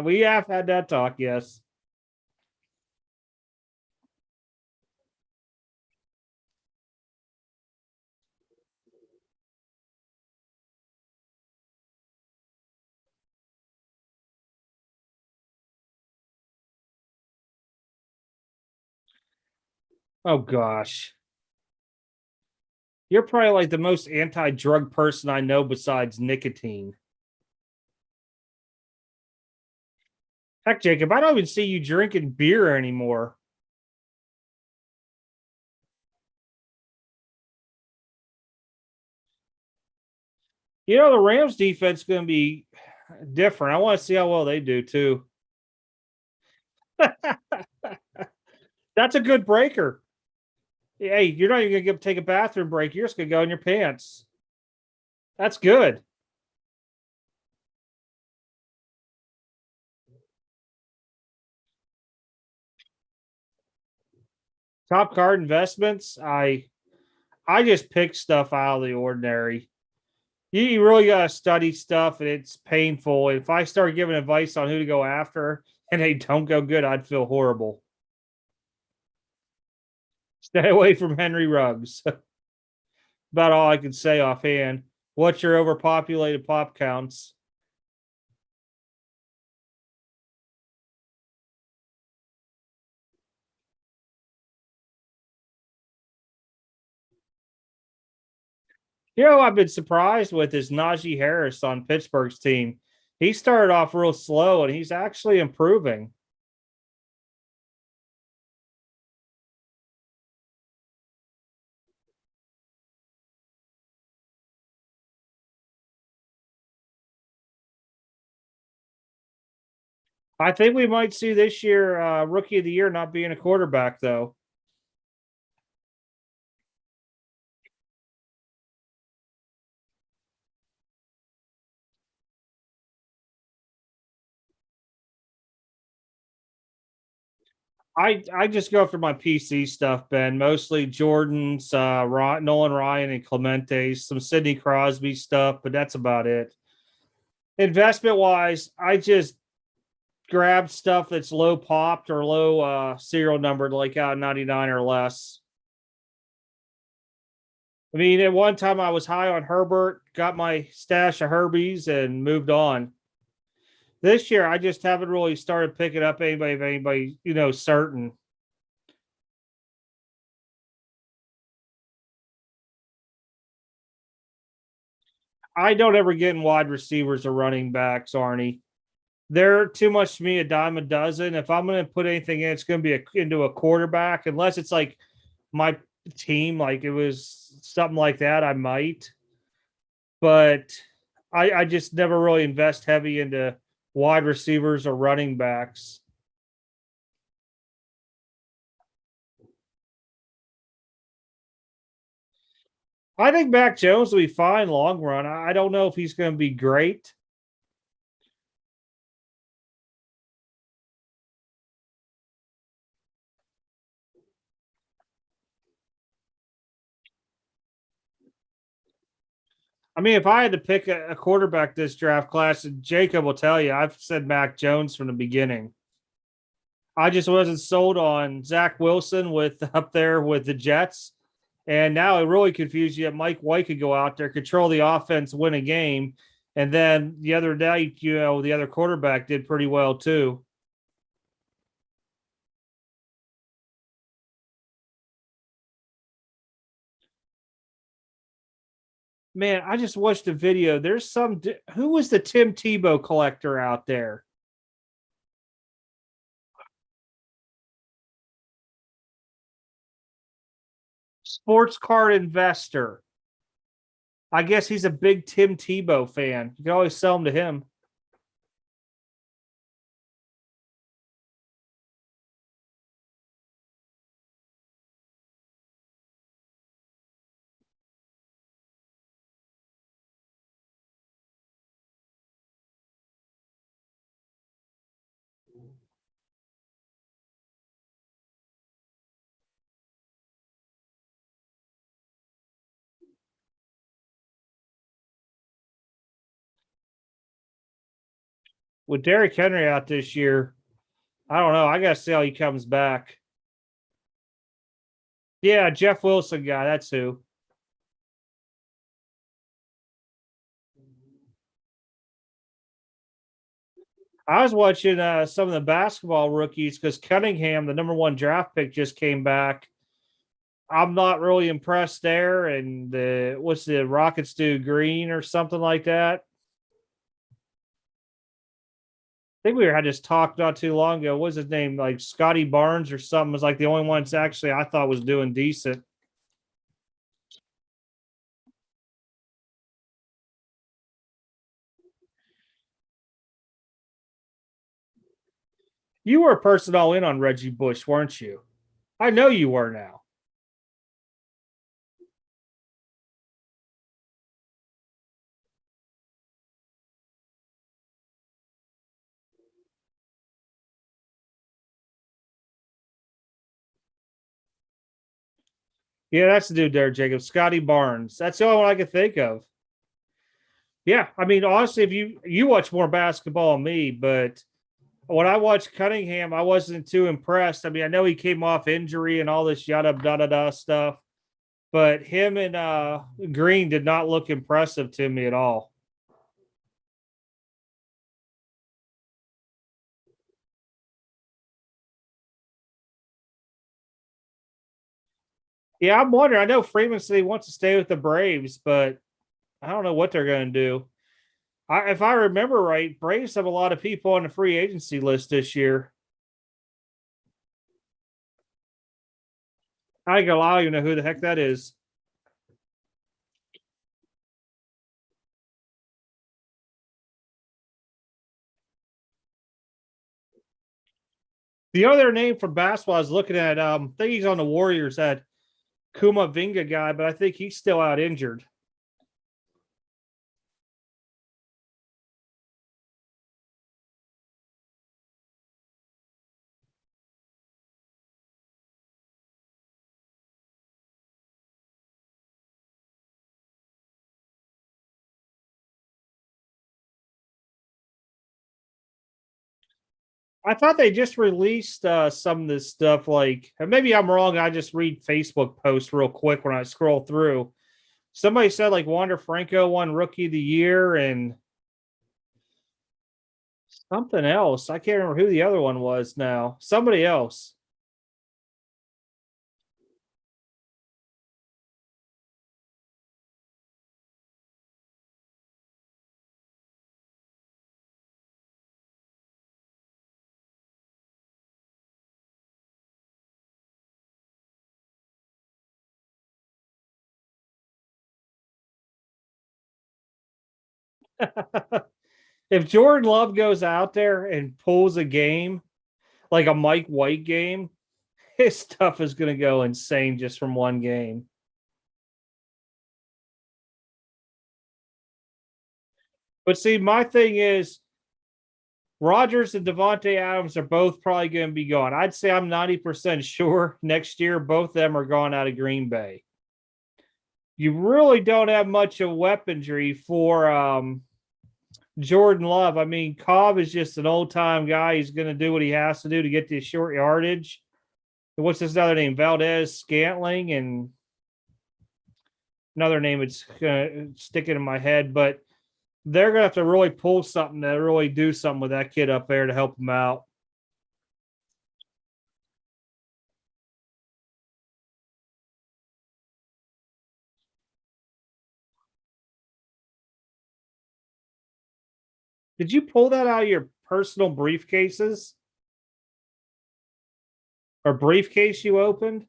We have had that talk, yes. Oh gosh. You're probably like the most anti-drug person I know besides nicotine. Heck, Jacob, I don't even see you drinking beer anymore. You know, the Rams defense is going to be different. I want to see how well they do too. That's a good breaker. Hey, you're not even going to take a bathroom break. You're just going to go in your pants. That's good. Top card investments. I just pick stuff out of the ordinary. You really got to study stuff, and it's painful. If I start giving advice on who to go after and they don't go good, I'd feel horrible. Stay away from Henry Ruggs. About all I can say offhand. What's your overpopulated pop counts? You know, I've been surprised with is Najee Harris on Pittsburgh's team. He started off real slow, and he's actually improving. I think we might see this year rookie of the year not being a quarterback, though. I just go for my PC stuff, Ben. Mostly Jordan's, Nolan Ryan and Clemente's, some Sidney Crosby stuff, but that's about it. Investment wise, I just grab stuff that's low popped or low serial numbered, like out 99 or less. I mean, at one time I was high on Herbert, got my stash of Herbies, and moved on. This year, I just haven't really started picking up anybody, certain. I don't ever get in wide receivers or running backs, Arnie. They're too much to me, a dime a dozen. If I'm going to put anything in, it's going to be into a quarterback, unless it's like my team, like it was something like that, I might. But I just never really invest heavy into wide receivers or running backs. I think Mac Jones will be fine long run. I don't know if he's going to be great. I mean, if I had to pick a quarterback this draft class, Jacob will tell you, I've said Mac Jones from the beginning. I just wasn't sold on Zach Wilson with up there with the Jets. And now it really confused you that Mike White could go out there, control the offense, win a game. And then the other night, the other quarterback did pretty well too. Man, I just watched a video. There's who was the Tim Tebow collector out there? Sports card investor. I guess he's a big Tim Tebow fan. You can always sell them to him. With Derrick Henry out this year, I don't know. I got to see how he comes back. Yeah, Jeff Wilson guy. That's who. I was watching some of the basketball rookies because Cunningham, the number one draft pick, just came back. I'm not really impressed there. And what's the Rockets do green or something like that? I think we had this talk not too long ago. What's his name? Like Scotty Barnes or something was like the only one that's actually I thought was doing decent. You were a person all in on Reggie Bush, weren't you? I know you were now. Yeah, that's the dude there, Jacob. Scotty Barnes. That's the only one I could think of. Yeah, I mean, honestly, if you watch more basketball than me, but when I watched Cunningham, I wasn't too impressed. I mean, I know he came off injury and all this yada da da da stuff, but him and Green did not look impressive to me at all. Yeah, I'm wondering. I know Freeman said he wants to stay with the Braves, but I don't know what they're going to do. If I remember right, Braves have a lot of people on the free agency list this year. I ain't gonna lie, you know who the heck that is. The other name for basketball I was looking at, I think he's on the Warriors, that Kuma Vinga guy, but I think he's still out injured. I thought they just released some of this stuff. Like, maybe I'm wrong. I just read Facebook posts real quick when I scroll through. Somebody said like Wander Franco won Rookie of the Year and something else. I can't remember who the other one was now. Somebody else. If Jordan Love goes out there and pulls a game like a Mike White game, his stuff is going to go insane just from one game. But see, my thing is Rodgers and Devontae Adams are both probably going to be gone. I'd say I'm 90% sure next year both of them are gone out of Green Bay. You really don't have much of weaponry for Jordan Love. I mean, Cobb is just an old time guy. He's going to do what he has to do to get the short yardage. What's his other name? Valdez Scantling and another name it's going to stick it in my head, but they're going to have to really pull something to really do something with that kid up there to help him out. Did you pull that out of your personal briefcases or briefcase you opened?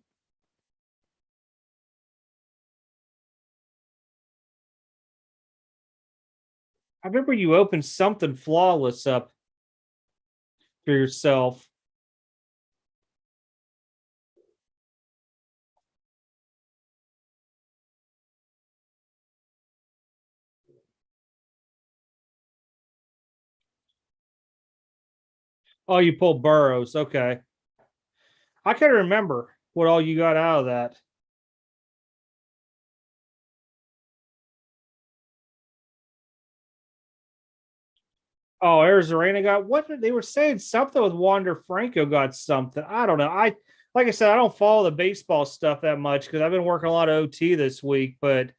I remember you opened something flawless up for yourself. Oh, you pulled Burrows. Okay. I can't remember what all you got out of that. Oh, Arizona got what they were saying something with Wander Franco got something. I don't know. I like I said, I don't follow the baseball stuff that much because I've been working a lot of OT this week, but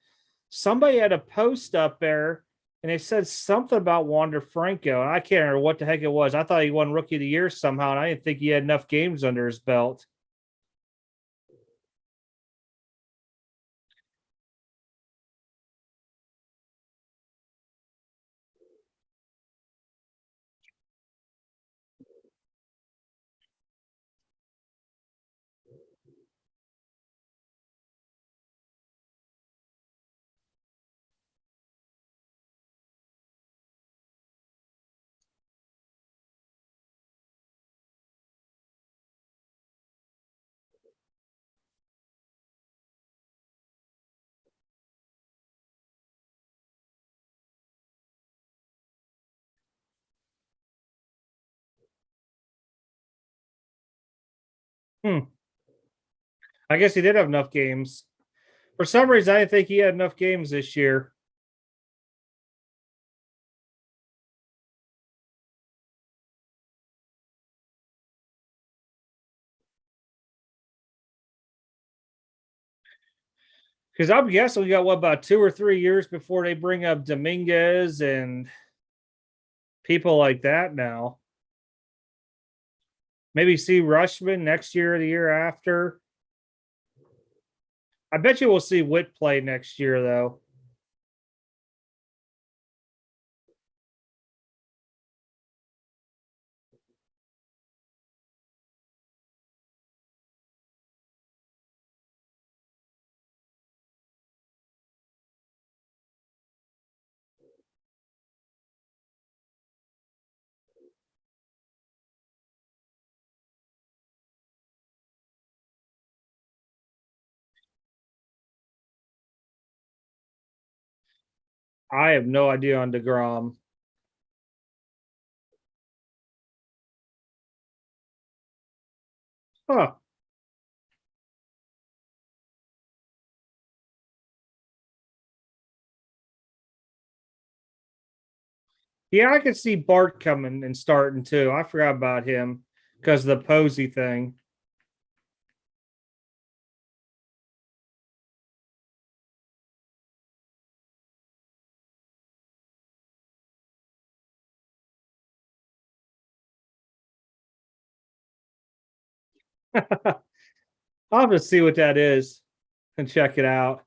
somebody had a post up there and it said something about Wander Franco. And I can't remember what the heck it was. I thought he won rookie of the year somehow, and I didn't think he had enough games under his belt. Hmm. I guess he did have enough games. For some reason, I didn't think he had enough games this year. Because I'm guessing we got what about 2 or 3 years before they bring up Dominguez and people like that now. Maybe see Rushman next year or the year after. I bet you we'll see Witt play next year, though. I have no idea on DeGrom. Huh. Yeah, I could see Bart coming and starting too. I forgot about him because of the Posey thing. I'll have to see what that is and check it out.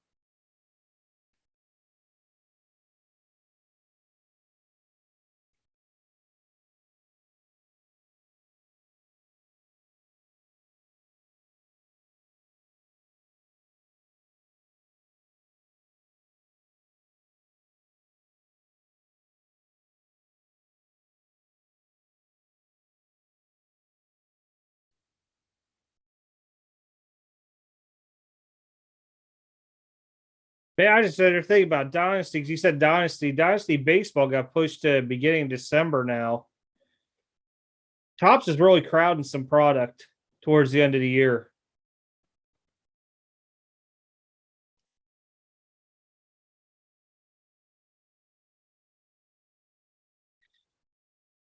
Yeah, I just said to think about Dynasty. You said Dynasty. Dynasty baseball got pushed to beginning of December now. Tops is really crowding some product towards the end of the year.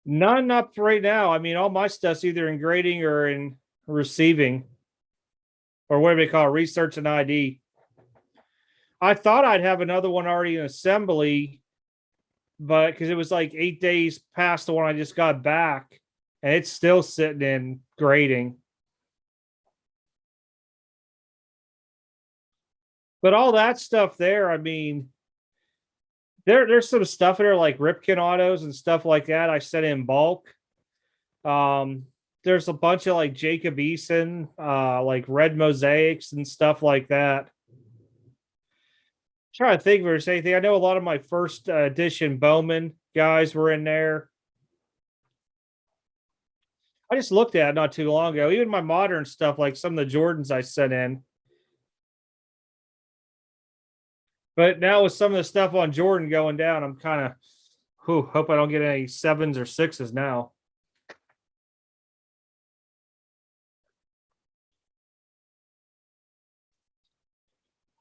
None up right now. I mean, all my stuff's either in grading or in receiving, or whatever they call it, research and ID. I thought I'd have another one already in assembly, but because it was like 8 days past the one I just got back, and it's still sitting in grading. But all that stuff there, I mean, there's some stuff in there like Ripken autos and stuff like that. I sent in bulk. Um, there's a bunch of like Jacob Eason, like red mosaics and stuff like that. Trying to think if there's anything. I know a lot of my first edition Bowman guys were in there. I just looked at it not too long ago. Even my modern stuff, like some of the Jordans I sent in. But now with some of the stuff on Jordan going down, I'm kind of hope I don't get any sevens or sixes now.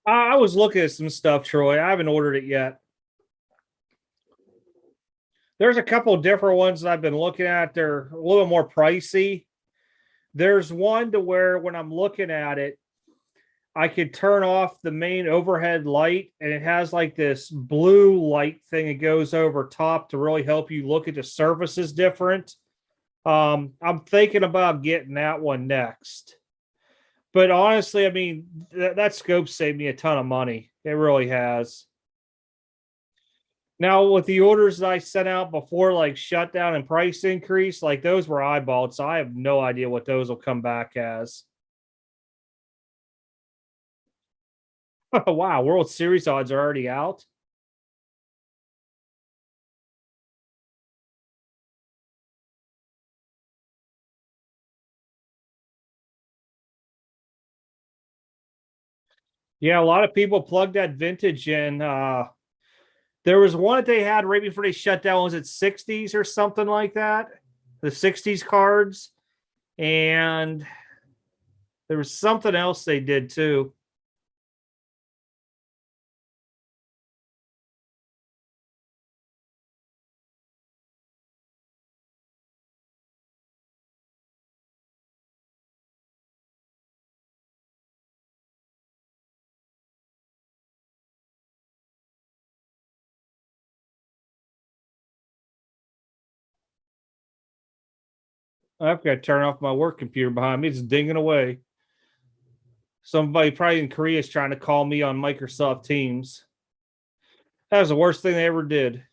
I was looking at some stuff, Troy. I haven't ordered it yet. There's a couple of different ones that I've been looking at. They're a little more pricey. There's one to where when I'm looking at it, I could turn off the main overhead light and it has like this blue light thing that goes over top to really help you look at the surfaces different. I'm thinking about getting that one next. But honestly, I mean, that scope saved me a ton of money. It really has. Now, with the orders that I sent out before, like shutdown and price increase, like those were eyeballed. So I have no idea what those will come back as. Wow, World Series odds are already out. Yeah, a lot of people plugged that vintage in. There was one that they had right before they shut down. Was it 60s or something like that? The 60s cards. And There was something else they did too. I've got to turn off my work computer behind me. It's dinging away. Somebody probably in Korea is trying to call me on Microsoft Teams. That was the worst thing they ever did.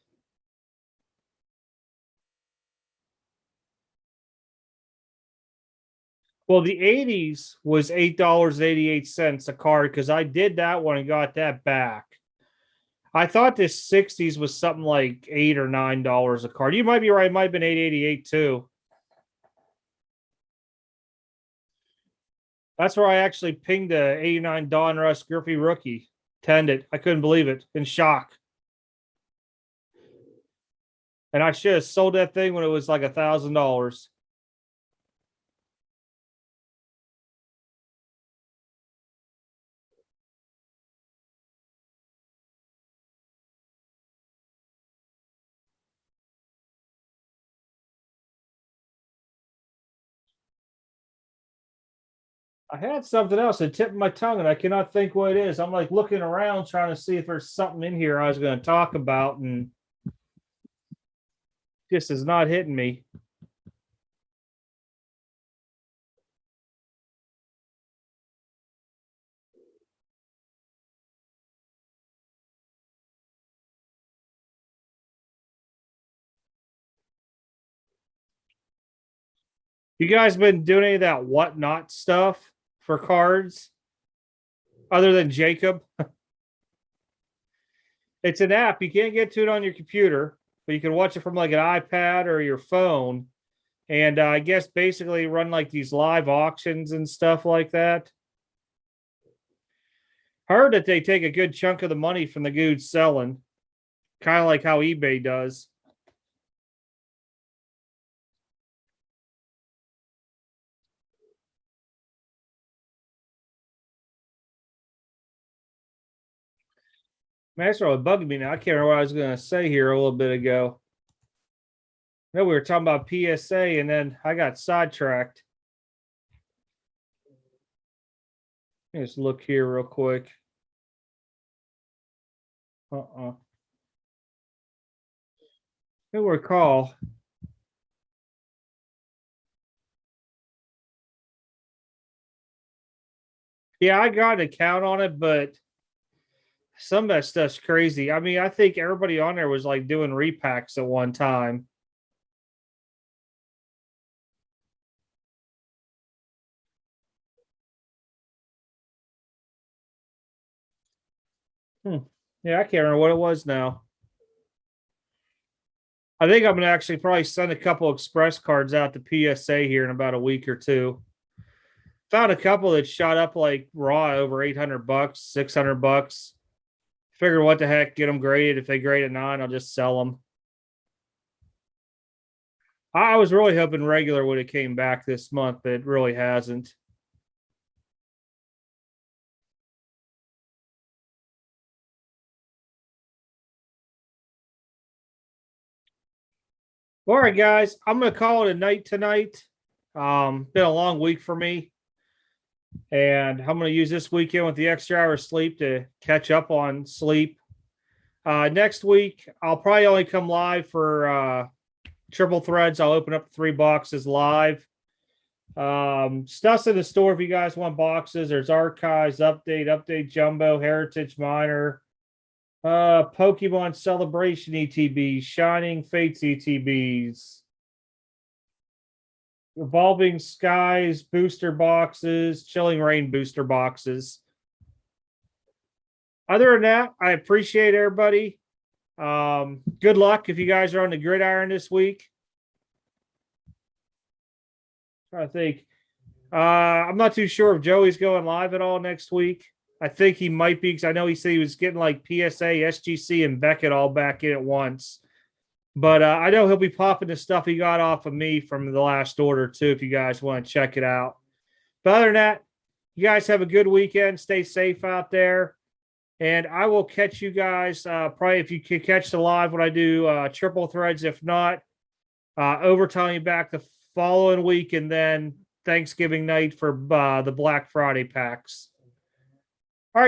Well, the 80s was $8.88 a card because I did that one and got that back. I thought this 60s was something like $8 or $9 a card. You might be right. It might have been $8.88 too. That's where I actually pinged a 89 Don Russ Griffey rookie. Tended. I couldn't believe it. In shock. And I should have sold that thing when it was like $1,000. I had something else that tipped my tongue and I cannot think what it is. I'm like looking around trying to see if there's something in here I was going to talk about and just is not hitting me. You guys been doing any of that whatnot stuff for cards other than Jacob? It's an app. You can't get to it on your computer, but you can watch it from like an iPad or your phone. And I guess basically run like these live auctions and stuff like that. Heard that they take a good chunk of the money from the goods selling, kind of like how eBay does. Man, that's really bugging me now. I can't remember what I was going to say here a little bit ago. No, we were talking about PSA, and then I got sidetracked. Just look here real quick. I recall. Yeah, I got an account on it, but some of that stuff's crazy. I mean, I think everybody on there was like doing repacks at one time. Yeah, I can't remember what it was now. I think I'm gonna actually probably send a couple express cards out to PSA here in about a week or two. Found a couple that shot up like raw over $800, $600. Figure what the heck, get them graded. If they grade at 9, I'll just sell them. I was really hoping regular would have came back this month, but it really hasn't. All right, guys, I'm gonna call it a night tonight. Been a long week for me, and I'm gonna use this weekend with the extra hour of sleep to catch up on sleep. Next week, I'll probably only come live for triple threads. I'll open up 3 boxes live. Stuff's in the store if you guys want boxes. There's archives, update jumbo, heritage minor, Pokemon celebration ETBs, Shining Fates ETBs, Evolving Skies booster boxes, Chilling Rain booster boxes. Other than that, I appreciate everybody. Good luck if you guys are on the gridiron this week. I think I'm not too sure if Joey's going live at all next week. I think he might be because I know he said he was getting like PSA, SGC, and Beckett all back in at once. But I know he'll be popping the stuff he got off of me from the last order too, if you guys want to check it out. But other than that, You guys have a good weekend. Stay safe out there. And I will catch you guys probably if you can catch the live when I do triple threads. If not, overtime back the following week and then Thanksgiving night for the Black Friday packs.